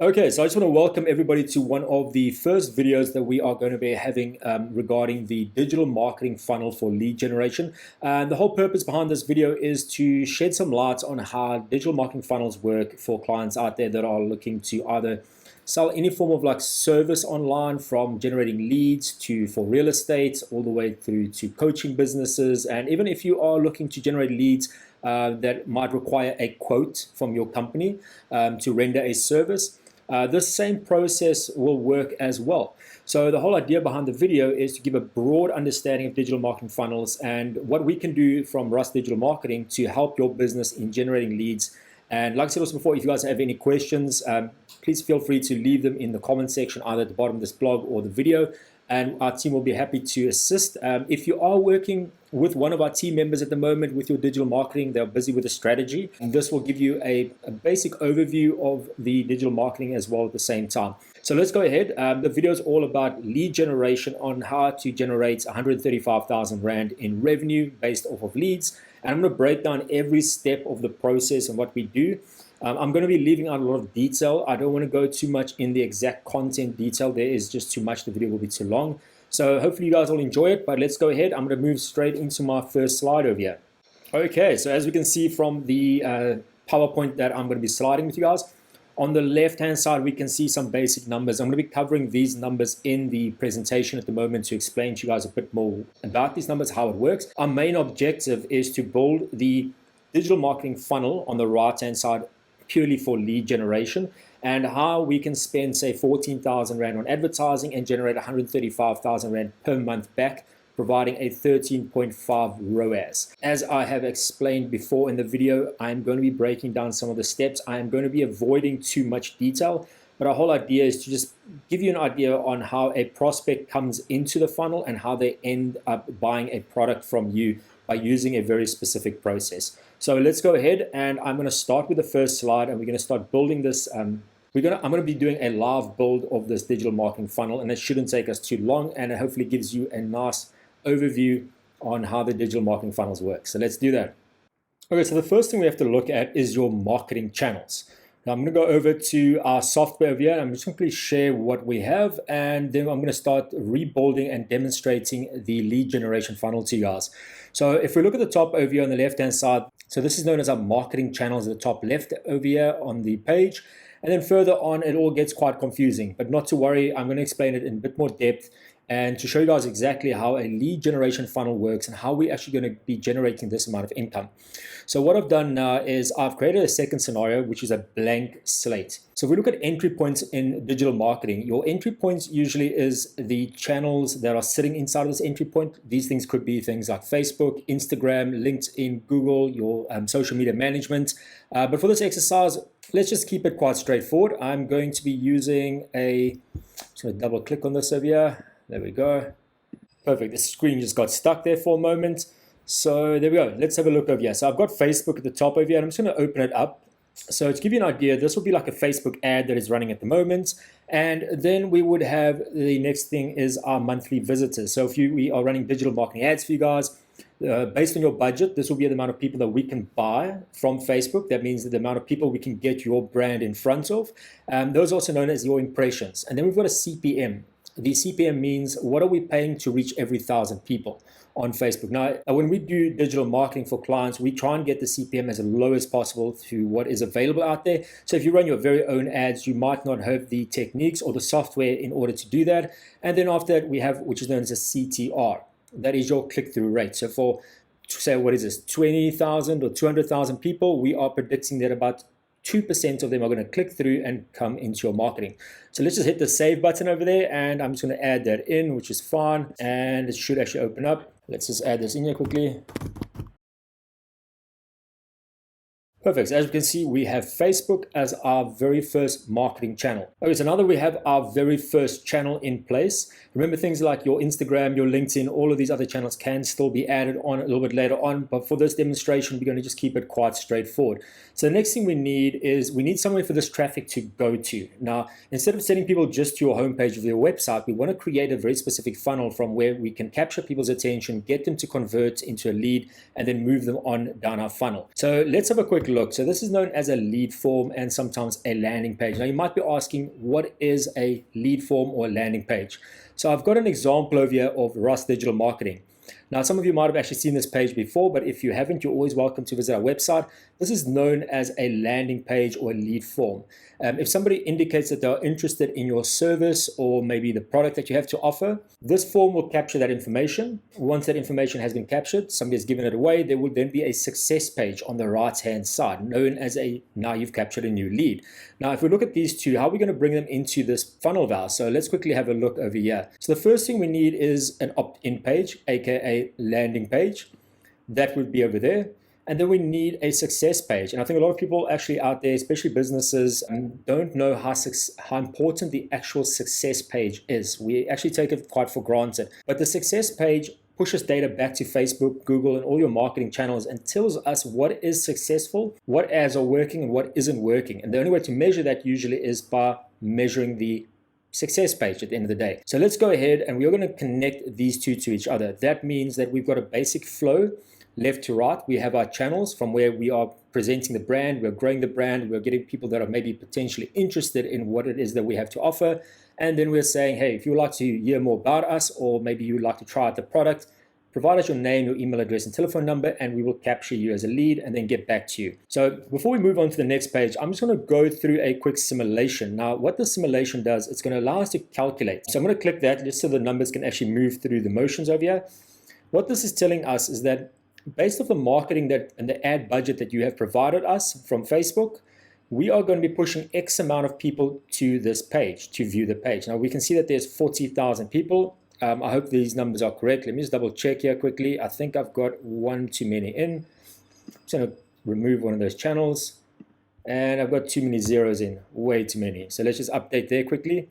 Okay, so I just want to welcome everybody to one of the first videos that we are going to be having regarding the digital marketing funnel for lead generation. And the whole purpose behind this video is to shed some light on how digital marketing funnels work for clients out there that are looking to either sell any form of like service online, from generating leads to for real estate, all the way through to coaching businesses. And even if you are looking to generate leads that might require a quote from your company to render a service, this same process will work as well. So the whole idea behind the video is to give a broad understanding of digital marketing funnels and what we can do from RAS Digital Marketing to help your business in generating leads. And like I said also before, if you guys have any questions, please feel free to leave them in the comment section, either at the bottom of this blog or the video, and our team will be happy to assist. If you are working with one of our team members at the moment with your digital marketing, they're busy with a strategy, and this will give you a basic overview of the digital marketing as well at the same time. So let's go ahead. The video is all about lead generation, on how to generate 135,000 Rand in revenue based off of leads. And I'm going to break down every step of the process and what we do. I'm going to be leaving out a lot of detail. I don't want to go too much in the exact content detail. There is just too much. The video will be too long. So hopefully you guys will enjoy it, but let's go ahead. I'm going to move straight into my first slide over here. Okay, so as we can see from the PowerPoint that I'm going to be sliding with you guys, on the left-hand side, we can see some basic numbers. I'm going to be covering these numbers in the presentation at the moment to explain to you guys a bit more about these numbers, how it works. Our main objective is to build the digital marketing funnel on the right-hand side purely for lead generation, and how we can spend, say, 14,000 Rand on advertising and generate 135,000 Rand per month back, providing a 13.5 ROAS. As I have explained before in the video, I'm going to be breaking down some of the steps. I am going to be avoiding too much detail, but our whole idea is to just give you an idea on how a prospect comes into the funnel and how they end up buying a product from you by using a very specific process. So let's go ahead, and I'm going to start with the first slide, and we're going to start building this. I'm going to be doing a live build of this digital marketing funnel, and it shouldn't take us too long, and it hopefully gives you a nice overview on how the digital marketing funnels work. So let's do that. Okay, so the first thing we have to look at is your marketing channels. Now I'm going to go over to our software over here, and I'm just going to share what we have, and then I'm going to start rebuilding and demonstrating the lead generation funnel to you guys. So if we look at the top over here on the left-hand side, so this is known as our marketing channels at the top left over here on the page. And then further on, it all gets quite confusing, but not to worry. I'm going to explain it in a bit more depth and to show you guys exactly how a lead generation funnel works and how we're actually going to be generating this amount of income. So what I've done now is I've created a second scenario, which is a blank slate. So if we look at entry points in digital marketing, your entry points usually is the channels that are sitting inside of this entry point. These things could be things like Facebook, Instagram, LinkedIn, Google, your social media management. But for this exercise, let's just keep it quite straightforward. I'm going to be using just going to double click on this over here. There we go. Perfect. The screen just got stuck there for a moment. So there we go. Let's have a look over here. So I've got Facebook at the top over here, and I'm just going to open it up. So to give you an idea, this will be like a Facebook ad that is running at the moment. And then we would have the next thing is our monthly visitors. So if we are running digital marketing ads for you guys, based on your budget, this will be the amount of people that we can buy from Facebook. That means the amount of people we can get your brand in front of. Those are also known as your impressions. And then we've got a CPM. The CPM means what are we paying to reach every 1,000 people on Facebook. Now, when we do digital marketing for clients, we try and get the CPM as low as possible to what is available out there. So if you run your very own ads, you might not have the techniques or the software in order to do that. And then after that, we have, which is known as a CTR. That is your click-through rate. So for, say, what is this, 20,000 or 200,000 people, we are predicting that about 2% of them are going to click through and come into your marketing. So let's just hit the save button over there, and I'm just going to add that in, which is fine, and it should actually open up. Let's just add this in here quickly. Perfect. So as you can see, we have Facebook as our very first marketing channel. Okay, so now that we have our very first channel in place, remember things like your Instagram, your LinkedIn, all of these other channels can still be added on a little bit later on. But for this demonstration, we're going to just keep it quite straightforward. So the next thing we need is we need somewhere for this traffic to go to. Now, instead of sending people just to your homepage of your website, we want to create a very specific funnel from where we can capture people's attention, get them to convert into a lead, and then move them on down our funnel. So let's have a quick look. So this is known as a lead form and sometimes a landing page. Now you might be asking, what is a lead form or a landing page? So I've got an example over here of RAS Digital Marketing. Now, some of you might have actually seen this page before, but if you haven't, you're always welcome to visit our website. This is known as a landing page or a lead form. If somebody indicates that they're interested in your service or maybe the product that you have to offer, this form will capture that information. Once that information has been captured, somebody has given it away, there will then be a success page on the right-hand side, known as a now you've captured a new lead. Now, if we look at these two, how are we going to bring them into this funnel of ours? So let's quickly have a look over here. So the first thing we need is an opt-in page, aka landing page. That would be over there. And then we need a success page. And I think a lot of people actually out there, especially businesses, don't know how important the actual success page is. We actually take it quite for granted. But the success page pushes data back to Facebook, Google, and all your marketing channels and tells us what is successful, what ads are working, and what isn't working. And the only way to measure that usually is by measuring the success page at the end of the day. So let's go ahead and we're going to connect these two to each other. That means that we've got a basic flow left to right. We have our channels from where we are presenting the brand, we're growing the brand, we're getting people that are maybe potentially interested in what it is that we have to offer. And then we're saying, hey, if you would like to hear more about us, or maybe you would like to try out the product, provide us your name, your email address, and telephone number, and we will capture you as a lead and then get back to you. So before we move on to the next page, I'm just going to go through a quick simulation. Now, what the simulation does, it's going to allow us to calculate. So I'm going to click that just so the numbers can actually move through the motions over here. What this is telling us is that based off the marketing and the ad budget that you have provided us from Facebook, we are going to be pushing X amount of people to this page, to view the page. Now we can see that there's 40,000 people. I hope these numbers are correct. Let me just double check here quickly. I think I've got one too many in. I'm just going to remove one of those channels. And I've got too many zeros in, way too many. So let's just update there quickly.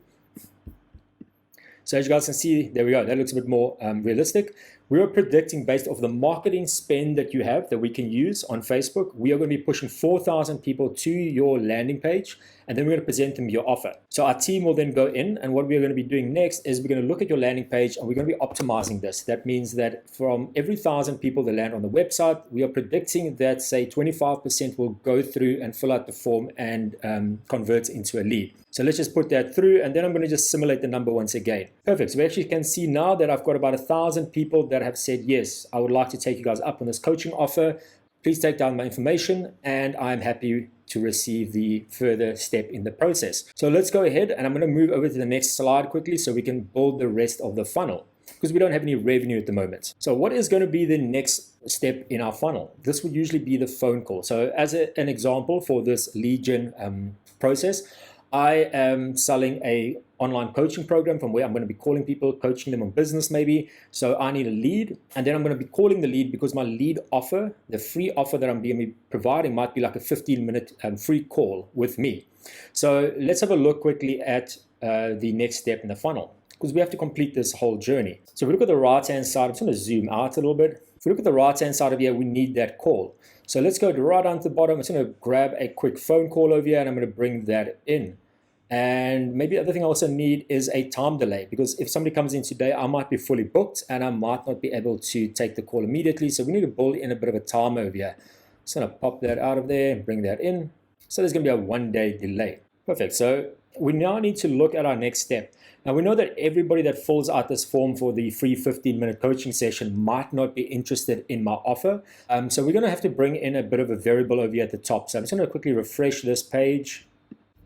So as you guys can see, there we go. That looks a bit more realistic. We are predicting based off the marketing spend that you have that we can use on Facebook. We are going to be pushing 4,000 people to your landing page, and then we're going to present them your offer. So our team will then go in, and what we're going to be doing next is we're going to look at your landing page and we're going to be optimizing this. That means that from every 1,000 people that land on the website, we are predicting that say 25% will go through and fill out the form and convert into a lead. So let's just put that through, and then I'm going to just simulate the number once again. Perfect. So we actually can see now that I've got about 1,000 people that have said, yes, I would like to take you guys up on this coaching offer. Please take down my information, and I'm happy to receive the further step in the process. So let's go ahead, and I'm going to move over to the next slide quickly so we can build the rest of the funnel, because we don't have any revenue at the moment. So what is going to be the next step in our funnel? This would usually be the phone call. So as an example for this lead gen process, I am selling a online coaching program from where I'm going to be calling people, coaching them on business maybe. So I need a lead, and then I'm going to be calling the lead because my lead offer, the free offer that I'm going to be providing, might be like a 15-minute free call with me. So let's have a look quickly at the next step in the funnel, because we have to complete this whole journey. So if we look at the right-hand side, I'm just going to zoom out a little bit. If we look at the right-hand side of here, we need that call. So let's go right down to the bottom. I'm just going to grab a quick phone call over here, and I'm going to bring that in. And maybe the other thing I also need is a time delay, because if somebody comes in today, I might be fully booked and I might not be able to take the call immediately. So we need to build in a bit of a time over here. Just going to pop that out of there and bring that in. So there's going to be a 1-day delay. Perfect. So we now need to look at our next step. Now we know that everybody that fills out this form for the free 15-minute coaching session might not be interested in my offer. So we're going to have to bring in a bit of a variable over here at the top. So I'm just going to quickly refresh this page.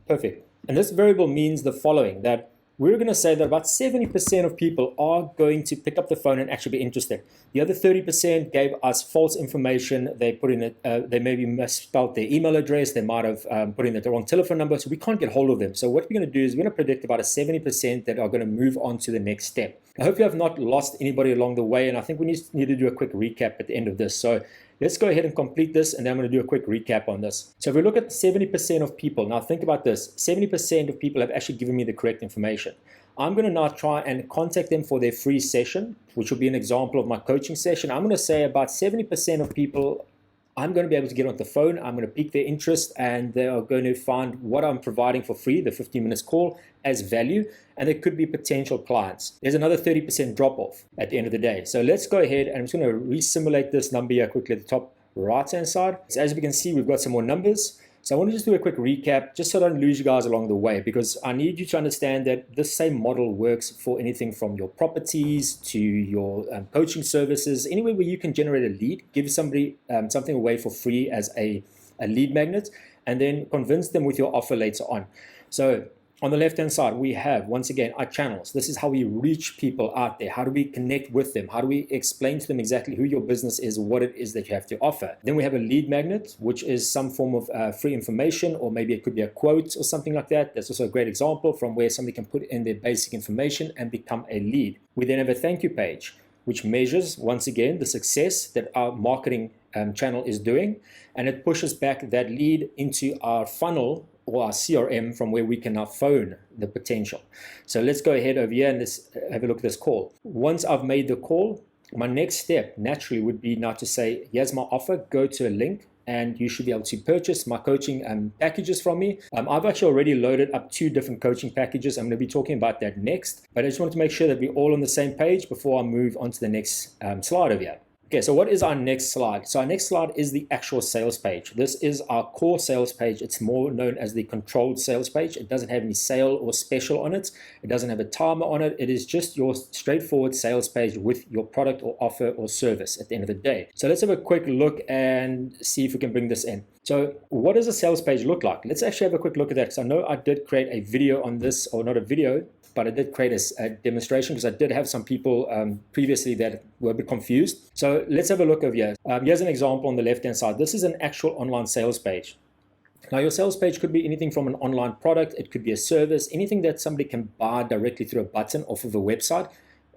Perfect. And this variable means the following, that we're going to say that about 70% of people are going to pick up the phone and actually be interested. The other 30% gave us false information. They put in they maybe misspelled their email address. They might have put in the wrong telephone number. So we can't get hold of them. So what we're going to do is we're going to predict about a 70% that are going to move on to the next step. I hope you have not lost anybody along the way. And I think we need to do a quick recap at the end of this. So let's go ahead and complete this, and then I'm going to do a quick recap on this. So if we look at 70% of people, now think about this, 70% of people have actually given me the correct information. I'm going to now try and contact them for their free session, which will be an example of my coaching session. I'm going to say about 70% of people, I'm going to be able to get on the phone, I'm going to pique their interest, and they are going to find what I'm providing for free, the 15 minutes call, as value, and they could be potential clients. There's another 30% drop off at the end of the day. So let's go ahead, and I'm just going to re-simulate this number here quickly at the top right hand side. So as we can see, we've got some more numbers. So I want to just do a quick recap, just so I don't lose you guys along the way, because I need you to understand that this same model works for anything from your properties to your coaching services, anywhere where you can generate a lead, give somebody something away for free as a lead magnet, and then convince them with your offer later on. So on the left-hand side, we have, once again, our channels. This is how we reach people out there. How do we connect with them? How do we explain to them exactly who your business is, what it is that you have to offer? Then we have a lead magnet, which is some form of free information, or maybe it could be a quote or something like that. That's also a great example from where somebody can put in their basic information and become a lead. We then have a thank you page, which measures, once again, the success that our marketing channel is doing, and it pushes back that lead into our funnel or our CRM, from where we can now phone the potential. So let's go ahead over here and let's have a look at this call. Once I've made the call, my next step naturally would be now to say, here's my offer, go to a link, and you should be able to purchase my coaching packages from me. I've actually already loaded up 2 different coaching packages. I'm going to be talking about that next, but I just wanted to make sure that we're all on the same page before I move on to the next slide over here. Okay, so what is our next slide? So our next slide is the actual sales page. This is our core sales page. It's more known as the controlled sales page. It doesn't have any sale or special on it. It doesn't have a timer on it. It is just your straightforward sales page with your product or offer or service at the end of the day. So let's have a quick look and see if we can bring this in. So what does a sales page look like? Let's actually have a quick look at that, because I know I did create a video on this, or not a video, but I did create a demonstration, because I did have some people previously that were a bit confused. So let's have a look over here. Here's an example on the left-hand side. This is an actual online sales page. Now, your sales page could be anything from an online product. It could be a service, anything that somebody can buy directly through a button off of a website.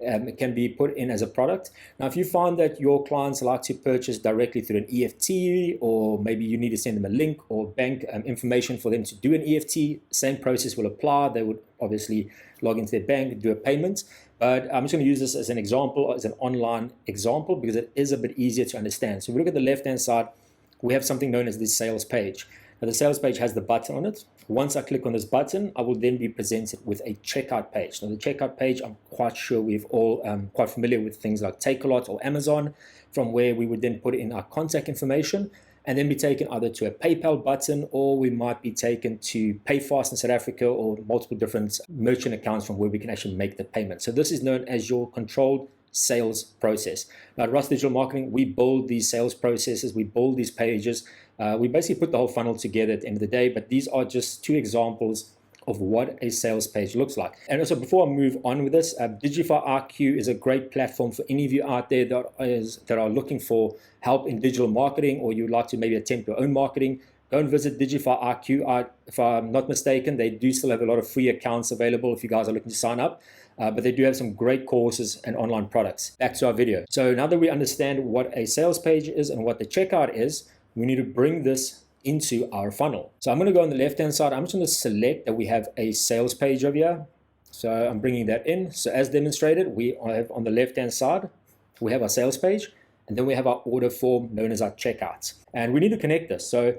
It can be put in as a product. Now, if you find that your clients like to purchase directly through an EFT, or maybe you need to send them a link or bank information for them to do an EFT, same process will apply. They would obviously log into their bank and do a payment. But I'm just going to use this as an example, as an online example, because it is a bit easier to understand. So if we look at the left-hand side, we have something known as the sales page. Now, the sales page has the button on it. Once I click on this button, I will then be presented with a checkout page. Now, the checkout page, I'm quite sure we've all quite familiar with things like Takealot or Amazon, from where we would then put in our contact information and then be taken either to a PayPal button, or we might be taken to PayFast in South Africa, or multiple different merchant accounts from where we can actually make the payment. So this is known as your controlled sales process. Now, at RAS Digital Marketing, we build these sales processes, we build these pages. We basically put the whole funnel together at the end of the day, but these are just 2 examples of what a sales page looks like. And also, before I move on with this, Digify IQ is a great platform for any of you out there that are looking for help in digital marketing, or you'd like to maybe attempt your own marketing. Go and visit Digify IQ. If I'm not mistaken, they do still have a lot of free accounts available if you guys are looking to sign up. But they do have some great courses and online products. Back to our video. So now that we understand what a sales page is and what the checkout is, we need to bring this into our funnel. So I'm going to go on the left-hand side. I'm just going to select that we have a sales page over here. So I'm bringing that in. So as demonstrated, we have on the left-hand side, we have our sales page, and then we have our order form known as our checkout. And we need to connect this. So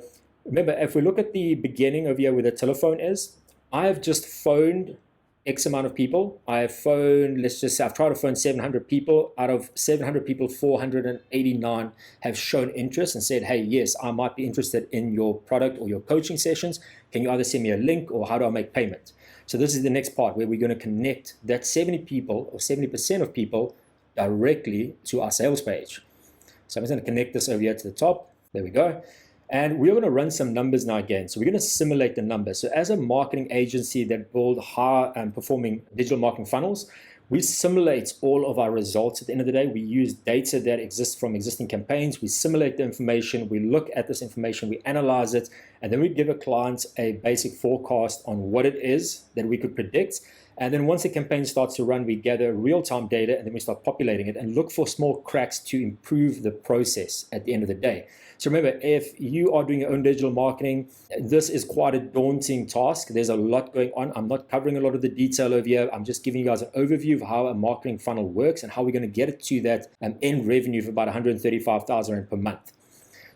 remember, if we look at the beginning over here where the telephone is, I have just phoned X amount of people. I have phoned, let's just say I've tried to phone 700 people. Out of 700 people, 489 have shown interest and said, hey, yes, I might be interested in your product or your coaching sessions. Can you either send me a link, or how do I make payment? So this is the next part where we're going to connect that 70 people or 70% of people directly to our sales page. So I'm just going to connect this over here to the top. There we go. And we're going to run some numbers now again. So we're going to simulate the numbers. So as a marketing agency that build high performing digital marketing funnels, we simulate all of our results. At the end of the day, we use data that exists from existing campaigns. We simulate the information. We look at this information. We analyze it. And then we give a client a basic forecast on what it is that we could predict. And then once the campaign starts to run, we gather real-time data, and then we start populating it and look for small cracks to improve the process at the end of the day. So remember, if you are doing your own digital marketing, this is quite a daunting task. There's a lot going on. I'm not covering a lot of the detail over here. I'm just giving you guys an overview of how a marketing funnel works and how we're going to get it to that end revenue of about 135,000 Rand per month.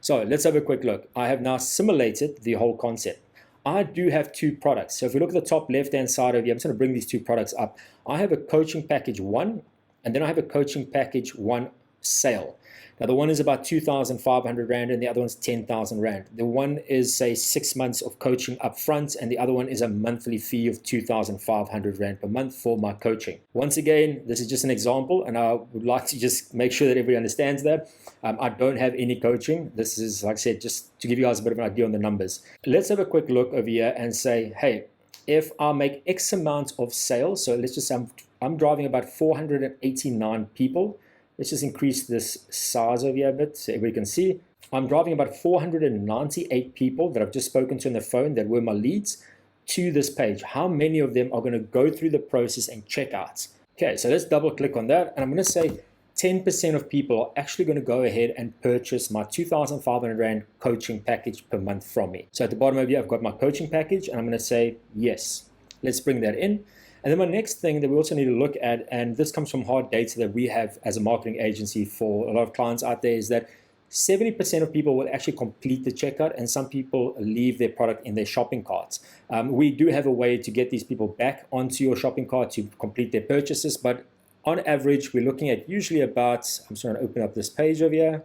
So let's have a quick look. I have now simulated the whole concept. I do have 2 products. So if we look at the top left-hand side of here, I'm just going to bring these 2 products up. I have a coaching package 1, and then I have a coaching package 1 sale. Now, the one is about 2,500 Rand and the other one's 10,000 Rand. The one is, say, 6 months of coaching up front, and the other one is a monthly fee of 2,500 Rand per month for my coaching. Once again, this is just an example, and I would like to just make sure that everybody understands that. I don't have any coaching. This is, like I said, just to give you guys a bit of an idea on the numbers. Let's have a quick look over here and say, hey, if I make X amount of sales, so let's just say I'm driving about 489 people. Let's just increase this size over here a bit so everybody can see. I'm driving about 498 people that I've just spoken to on the phone that were my leads to this page. How many of them are going to go through the process and check out? Okay, so let's double click on that. And I'm going to say 10% of people are actually going to go ahead and purchase my 2,500 Rand coaching package per month from me. So at the bottom over here, I've got my coaching package and I'm going to say yes. Let's bring that in. And then my next thing that we also need to look at, and this comes from hard data that we have as a marketing agency for a lot of clients out there, is that 70% of people will actually complete the checkout and some people leave their product in their shopping carts. We do have a way to get these people back onto your shopping cart to complete their purchases, but on average, we're looking at usually about, I'm just going to open up this page over here,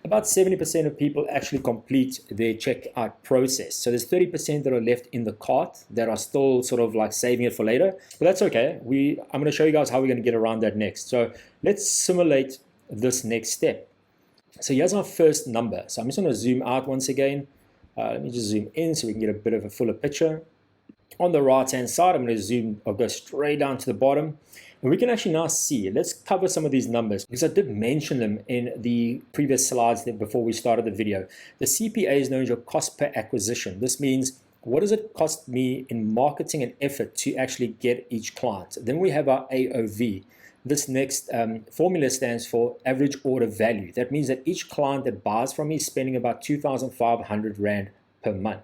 about 70% of people actually complete their checkout process. So there's 30% that are left in the cart that are still sort of like saving it for later. But that's okay. I'm going to show you guys how we're going to get around that next. So let's simulate this next step. So here's our first number. So I'm just going to zoom out once again. Let me just zoom in so we can get a bit of a fuller picture. On the right hand side, I'm going to zoom or go straight down to the bottom. And we can actually now see, let's cover some of these numbers because I did mention them in the previous slides before we started the video. The CPA is known as your cost per acquisition. This means what does it cost me in marketing and effort to actually get each client? Then we have our AOV. This next formula stands for average order value. That means that each client that buys from me is spending about 2,500 Rand per month.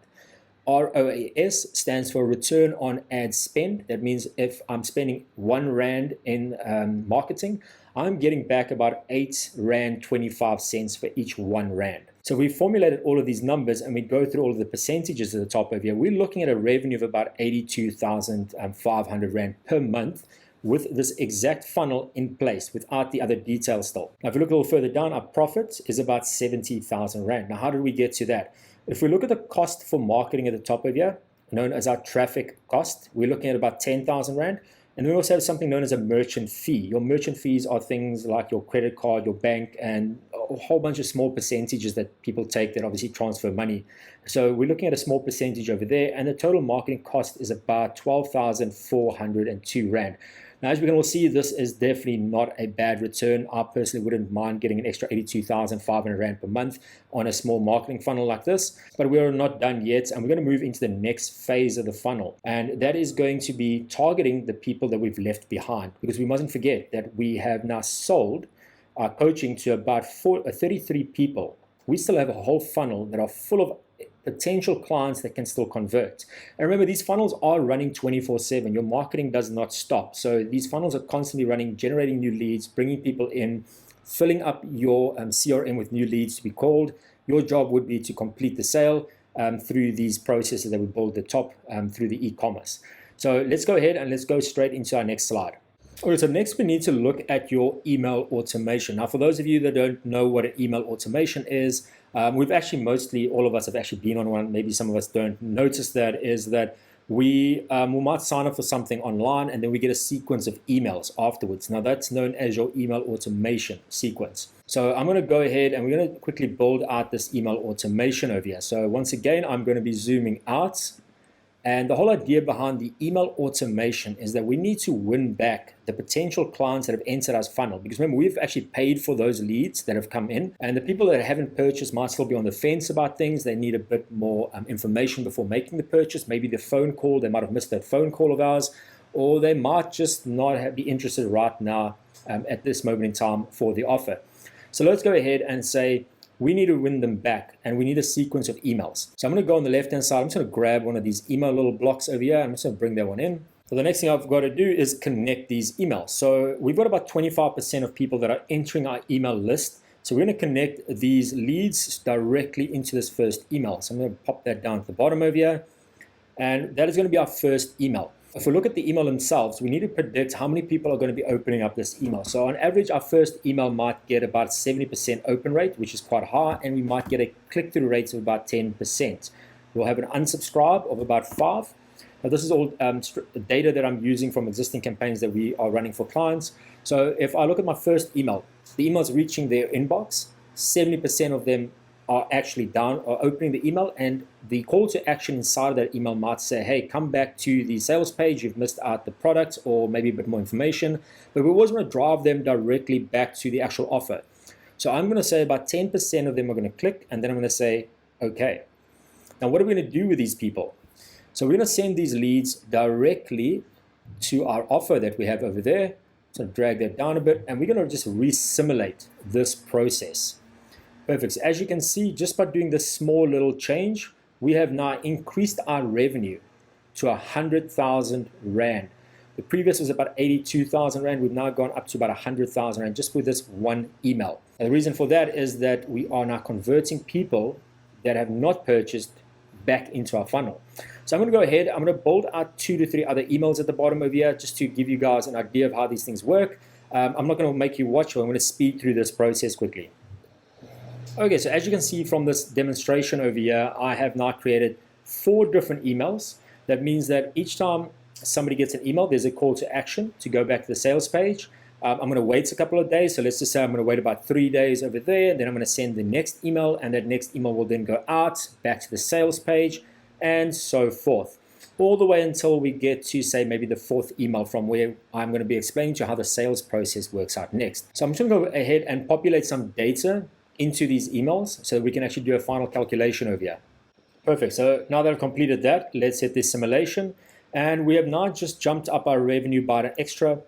ROAS stands for return on ad spend. That means if I'm spending 1 Rand in marketing, I'm getting back about 8 Rand 25 cents for each 1 Rand. So we formulated all of these numbers and we go through all of the percentages at the top over here. We're looking at a revenue of about 82,500 Rand per month with this exact funnel in place without the other details still. Now, if we look a little further down, our profit is about 70,000 Rand. Now, how did we get to that? If we look at the cost for marketing at the top of here, known as our traffic cost, we're looking at about 10,000 Rand. And we also have something known as a merchant fee. Your merchant fees are things like your credit card, your bank, and a whole bunch of small percentages that people take that obviously transfer money. So we're looking at a small percentage over there, and the total marketing cost is about 12,402 Rand. Now, as we can all see, this is definitely not a bad return. I personally wouldn't mind getting an extra 82,500 Rand per month on a small marketing funnel like this, but we're not done yet, and we're going to move into the next phase of the funnel, and that is going to be targeting the people that we've left behind, because we mustn't forget that we have now sold our coaching to about 33 people. We still have a whole funnel that are full of potential clients that can still convert. And remember, these funnels are running 24/7. Your marketing does not stop. So these funnels are constantly running, generating new leads, bringing people in, filling up your CRM with new leads to be called. Your job would be to complete the sale through these processes that we build at the top through the e-commerce. So let's go ahead and let's go straight into our next slide. All right, so next we need to look at your email automation. Now, for those of you that don't know what an email automation is, we've actually all of us have actually been on one. Maybe some of us don't notice that, is that we might sign up for something online and then we get a sequence of emails afterwards. Now, that's known as your email automation sequence. So I'm going to go ahead and we're going to quickly build out this email automation over here. So once again, I'm going to be zooming out. And the whole idea behind the email automation is that we need to win back the potential clients that have entered our funnel. Because remember, we've actually paid for those leads that have come in. And the people that haven't purchased might still be on the fence about things. They need a bit more information before making the purchase. Maybe the phone call, they might have missed that phone call of ours. Or they might just not be interested right now at this moment in time for the offer. So let's go ahead and say, we need to win them back and we need a sequence of emails. So I'm going to go on the left hand side. I'm just going to grab one of these email little blocks over here. I'm just going to bring that one in. So the next thing I've got to do is connect these emails. So we've got about 25% of people that are entering our email list. So we're going to connect these leads directly into this first email. So I'm going to pop that down at the bottom over here. And that is going to be our first email. if we look at the email themselves, we need to predict how many people are going to be opening up this email. So on average, our first email might get about 70% open rate, which is quite high, and we might get a click-through rate of about 10%. We'll have an unsubscribe of about 5. Now, this is all data that I'm using from existing campaigns that we are running for clients. So if I look at my first email, the emails reaching their inbox, 70% of them are actually down or opening the email, and the call to action inside of that email might say, hey, come back to the sales page, you've missed out the product, or maybe a bit more information, but we always want to drive them directly back to the actual offer. So I'm going to say about 10% of them are going to click, and then I'm going to say, okay. Now what are we going to do with these people? So we're going to send these leads directly to our offer that we have over there. So drag that down a bit, and we're going to just re-simulate this process. Perfect. So as you can see, just by doing this small little change, we have now increased our revenue to 100,000 Rand. The previous was about 82,000 Rand. We've now gone up to about 100,000 Rand just with this one email. And the reason for that is that we are now converting people that have not purchased back into our funnel. So I'm going to go ahead, I'm going to build out 2 to 3 other emails at the bottom over here just to give you guys an idea of how these things work. I'm not going to make you watch, but I'm going to speed through this process quickly. Okay, so as you can see from this demonstration over here, I have now created 4 different emails. That means that each time somebody gets an email, there's a call to action to go back to the sales page. I'm going to wait a couple of days. So let's just say I'm going to wait about 3 days over there. Then I'm going to send the next email, and that next email will then go out back to the sales page and so forth. All the way until we get to, say, maybe the 4th email from where I'm going to be explaining to you how the sales process works out next. So I'm just going to go ahead and populate some data into these emails so that we can actually do a final calculation over here. Perfect. So now that I've completed that, let's hit this simulation. And we have now just jumped up our revenue by an extra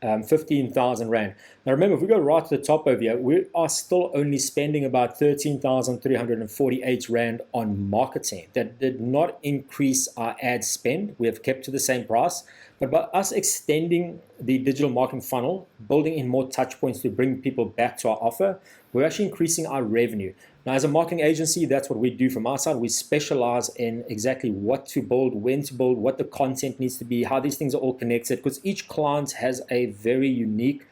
15,000 Rand. Now remember, if we go right to the top over here, we are still only spending about 13,348 Rand on marketing. That did not increase our ad spend. We have kept to the same price. But by us extending the digital marketing funnel, building in more touch points to bring people back to our offer, we're actually increasing our revenue. Now, as a marketing agency, that's what we do from our side. We specialize in exactly what to build, when to build, what the content needs to be, how these things are all connected, because each client has a very unique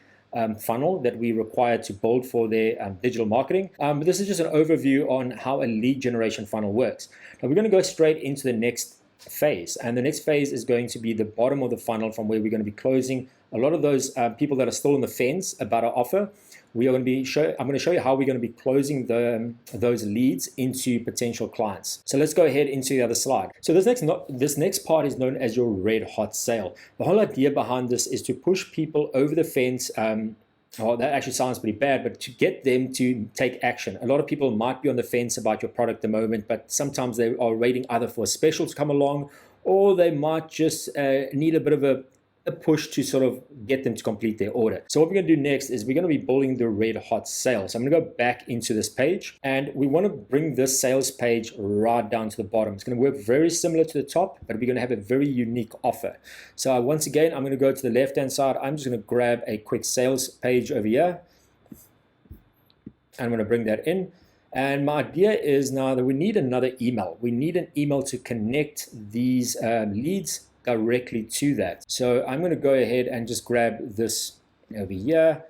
funnel that we require to build for their digital marketing. But this is just an overview on how a lead generation funnel works. Now, we're going to go straight into the next phase, and the next phase is going to be the bottom of the funnel, from where we're going to be closing a lot of those people that are still on the fence about our offer. I'm going to show you how we're going to be closing those leads into potential clients. So let's go ahead into the other slide. So this next part is known as your red hot sale. The whole idea behind this is to push people over the fence. Oh, that actually sounds pretty bad, but to get them to take action. A lot of people might be on the fence about your product at the moment, but sometimes they are waiting either for a special to come along, or they might just need a bit of a push to sort of get them to complete their order. So what we're going to do next is we're going to be building the red hot sale. So I'm going to go back into this page, and we want to bring this sales page right down to the bottom. It's going to work very similar to the top, but we're going to have a very unique offer. So once again, I'm going to go to the left hand side. I'm just going to grab a quick sales page over here. I'm going to bring that in. And my idea is now that we need another email. We need an email to connect these leads directly to that. So I'm going to go ahead and just grab this over here.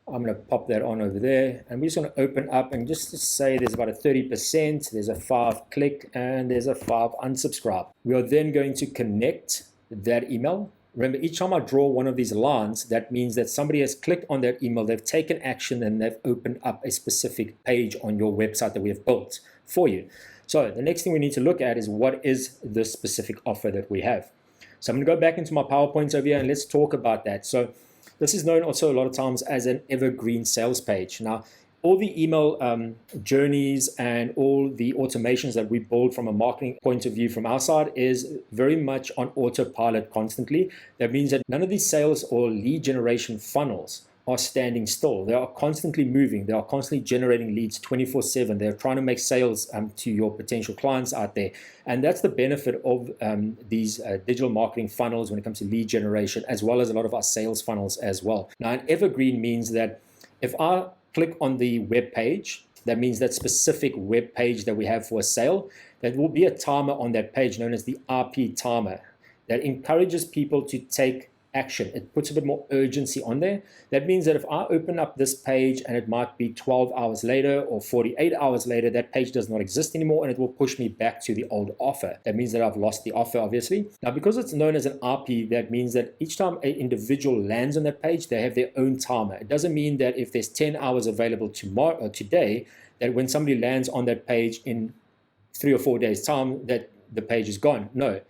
I'm going to pop that on over there, and we're just going to open up and just say there's about a 30%, there's a 5 click, and there's a 5 unsubscribe. We are then going to connect that email. Remember, each time I draw one of these lines, that means that somebody has clicked on that email, they've taken action, and they've opened up a specific page on your website that we have built for you. So the next thing we need to look at is, what is this specific offer that we have? So I'm going to go back into my PowerPoints over here, and let's talk about that. So this is known also a lot of times as an evergreen sales page. Now, all the email journeys and all the automations that we build from a marketing point of view from our side is very much on autopilot constantly. That means that none of these sales or lead generation funnels are standing still. They are constantly moving. They are constantly generating leads 24/7. They're trying to make sales to your potential clients out there. And that's the benefit of these digital marketing funnels when it comes to lead generation, as well as a lot of our sales funnels as well. Now, an evergreen means that if I click on the web page, that means that specific web page that we have for a sale, there will be a timer on that page known as the RP timer. that encourages people to take action. It puts a bit more urgency on there. That means that if I open up this page and it might be 12 hours later or 48 hours later, that page does not exist anymore and it will push me back to the old offer. That means that I've lost the offer, obviously. Now, because it's known as an RP, that means that each time an individual lands on that page, they have their own timer. It doesn't mean that if there's 10 hours available tomorrow or today, that when somebody lands on that page in 3 or 4 days' time, that the page is gone. No.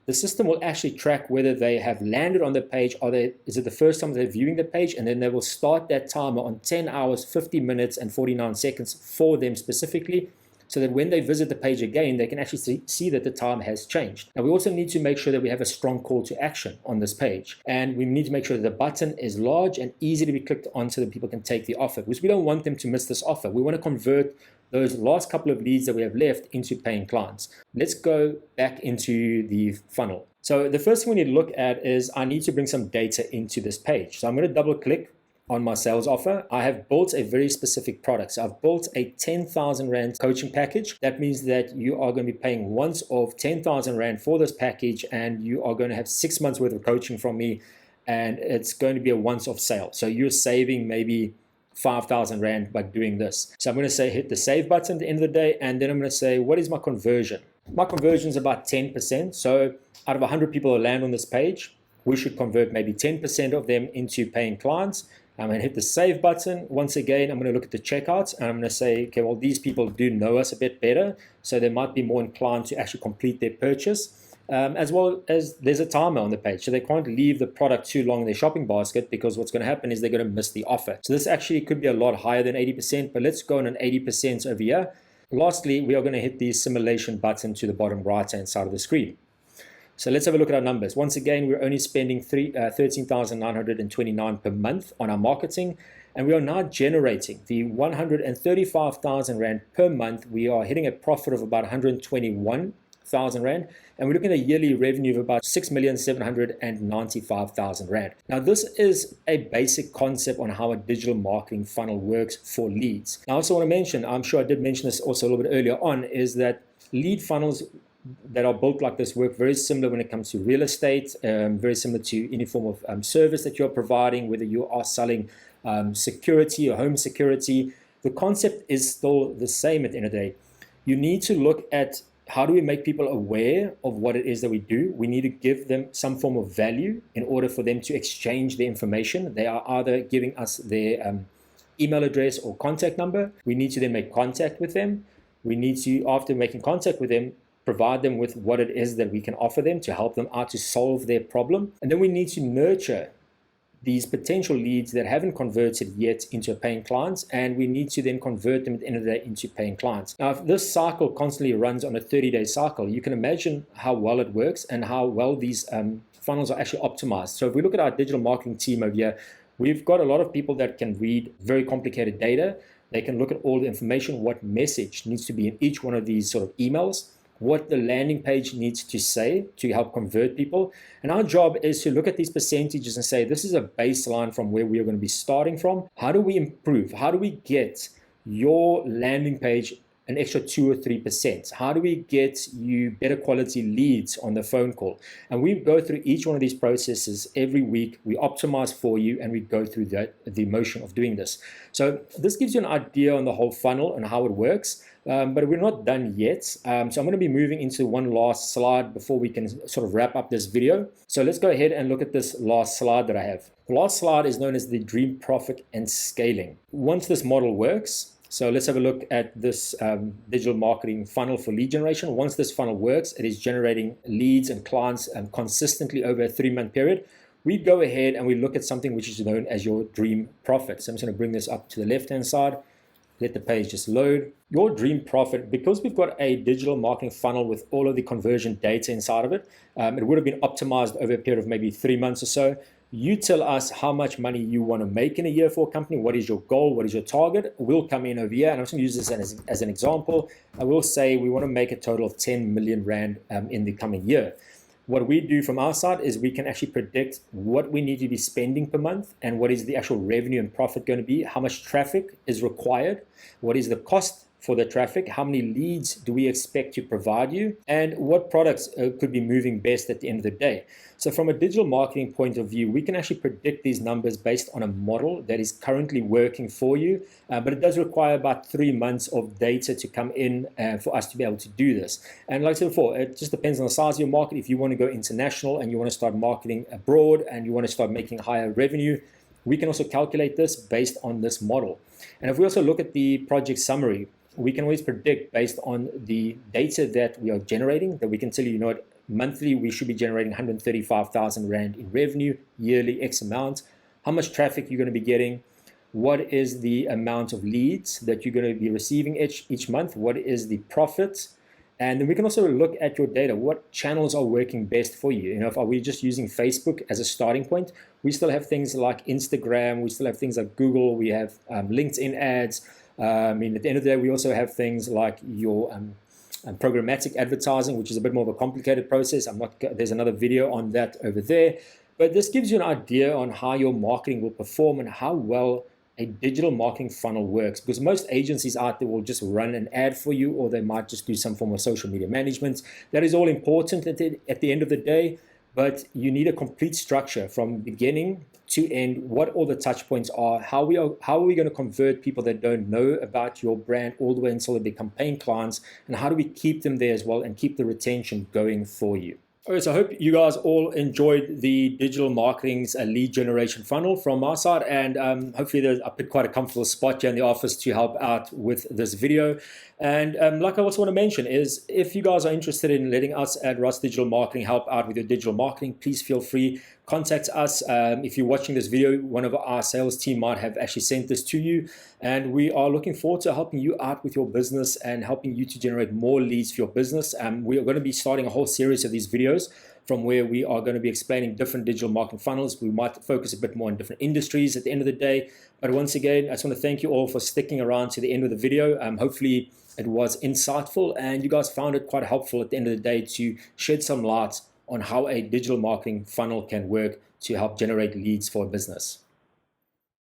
The system will actually track whether they have landed on the page, is it the first time they're viewing the page, and then they will start that timer on 10 hours, 50 minutes, and 49 seconds for them specifically, so that when they visit the page again, they can actually see that the time has changed. Now, we also need to make sure that we have a strong call to action on this page, and we need to make sure that the button is large and easy to be clicked on so that people can take the offer, because we don't want them to miss this offer. We want to convert those last couple of leads that we have left into paying clients. Let's go back into the funnel. So the first thing we need to look at is I need to bring some data into this page. So I'm going to double click on my sales offer. I have built a very specific product. So I've built a 10,000 Rand coaching package. That means that you are going to be paying once of 10,000 Rand for this package, and you are going to have 6 months worth of coaching from me, and it's going to be a once-off sale. So you're saving maybe 5,000 Rand by doing this. So I'm going to say hit the save button at the end of the day, and then I'm going to say, what is my conversion? My conversion is about 10%. So out of 100 people who land on this page, we should convert maybe 10% of them into paying clients. I'm going to hit the save button. Once again, I'm going to look at the checkouts, and I'm going to say, okay, well, these people do know us a bit better, so they might be more inclined to actually complete their purchase. As well as there's a timer on the page, so they can't leave the product too long in their shopping basket, because what's going to happen is they're going to miss the offer. So this actually could be a lot higher than 80%, but let's go on an 80% over here. Lastly, we are going to hit the simulation button to the bottom right hand side of the screen. So let's have a look at our numbers. Once again, we're only spending 13,929 per month on our marketing, and we are now generating the 135,000 Rand per month. We are hitting a profit of about 121,000 Rand, and we're looking at a yearly revenue of about 6,795,000 Rand. Now, this is a basic concept on how a digital marketing funnel works for leads. Now, I also want to mention, I'm sure I did mention this also a little bit earlier on, is that lead funnels that are built like this work very similar when it comes to real estate, very similar to any form of service that you're providing, whether you are selling security or home security. The concept is still the same at the end of the day. You need to look at how do we make people aware of what it is that we do. We need to give them some form of value in order for them to exchange their information. They are either giving us their email address or contact number. We need to then make contact with them. We need to, after making contact with them, provide them with what it is that we can offer them to help them out to solve their problem. And then we need to nurture these potential leads that haven't converted yet into paying clients, and we need to then convert them at the end of the day into paying clients. Now, if this cycle constantly runs on a 30-day cycle, you can imagine how well it works and how well these funnels are actually optimized. So if we look at our digital marketing team over here, we've got a lot of people that can read very complicated data. They can look at all the information, what message needs to be in each one of these sort of emails, what the landing page needs to say to help convert people. And our job is to look at these percentages and say, this is a baseline from where we are going to be starting from. How do we improve? How do we get your landing page an extra 2 or 3%? How do we get you better quality leads on the phone call? And we go through each one of these processes every week. We optimize for you, and we go through the motion of doing this. So this gives you an idea on the whole funnel and how it works. But we're not done yet. So I'm going to be moving into one last slide before we can sort of wrap up this video. So let's go ahead and look at this last slide that I have. The last slide is known as the dream profit and scaling. Once this model works, so let's have a look at this digital marketing funnel for lead generation. Once this funnel works, it is generating leads and clients consistently over a 3-month period. We go ahead and we look at something which is known as your dream profit. So I'm just going to bring this up to the left-hand side. Let the page just load. Your dream profit, because we've got a digital marketing funnel with all of the conversion data inside of it, it would have been optimized over a period of maybe 3 months or so. You tell us how much money you want to make in a year for a company. What is your goal? What is your target? We'll come in over here, and I'm just going to use this as an example. I will say we want to make a total of 10 million Rand in the coming year. What we do from our side is we can actually predict what we need to be spending per month and what is the actual revenue and profit going to be, how much traffic is required, what is the cost for the traffic, how many leads do we expect to provide you, and what products could be moving best at the end of the day. So from a digital marketing point of view, we can actually predict these numbers based on a model that is currently working for you, but it does require about 3 months of data to come in for us to be able to do this. And like I said before, it just depends on the size of your market. If you want to go international and you want to start marketing abroad and you want to start making higher revenue, we can also calculate this based on this model. And if we also look at the project summary, we can always predict based on the data that we are generating, that we can tell you, what, monthly we should be generating 135,000 Rand in revenue, yearly X amount, how much traffic you're going to be getting, what is the amount of leads that you're going to be receiving each month, what is the profit. And then we can also look at your data. What channels are working best for you? If are we just using Facebook as a starting point? We still have things like Instagram. We still have things like Google. We have LinkedIn ads. At the end of the day, we also have things like your programmatic advertising, which is a bit more of a complicated process. There's another video on that over there. But this gives you an idea on how your marketing will perform and how well a digital marketing funnel works, because most agencies out there will just run an ad for you, or they might just do some form of social media management. That is all important at the end of the day, but you need a complete structure from beginning to end, what all the touch points are, how are we going to convert people that don't know about your brand all the way until they become paying clients, and how do we keep them there as well and keep the retention going for you. Okay, so I hope you guys all enjoyed the digital marketing's lead generation funnel from our side, and hopefully I picked quite a comfortable spot here in the office to help out with this video. And like I also want to mention is, if you guys are interested in letting us at RAS Digital Marketing help out with your digital marketing, please feel free, contact us. If you're watching this video, one of our sales team might have actually sent this to you, and we are looking forward to helping you out with your business and helping you to generate more leads for your business. We are going to be starting a whole series of these videos from where we are going to be explaining different digital marketing funnels. We might focus a bit more on different industries at the end of the day. But once again, I just want to thank you all for sticking around to the end of the video. Hopefully it was insightful and you guys found it quite helpful at the end of the day to shed some light on how a digital marketing funnel can work to help generate leads for a business.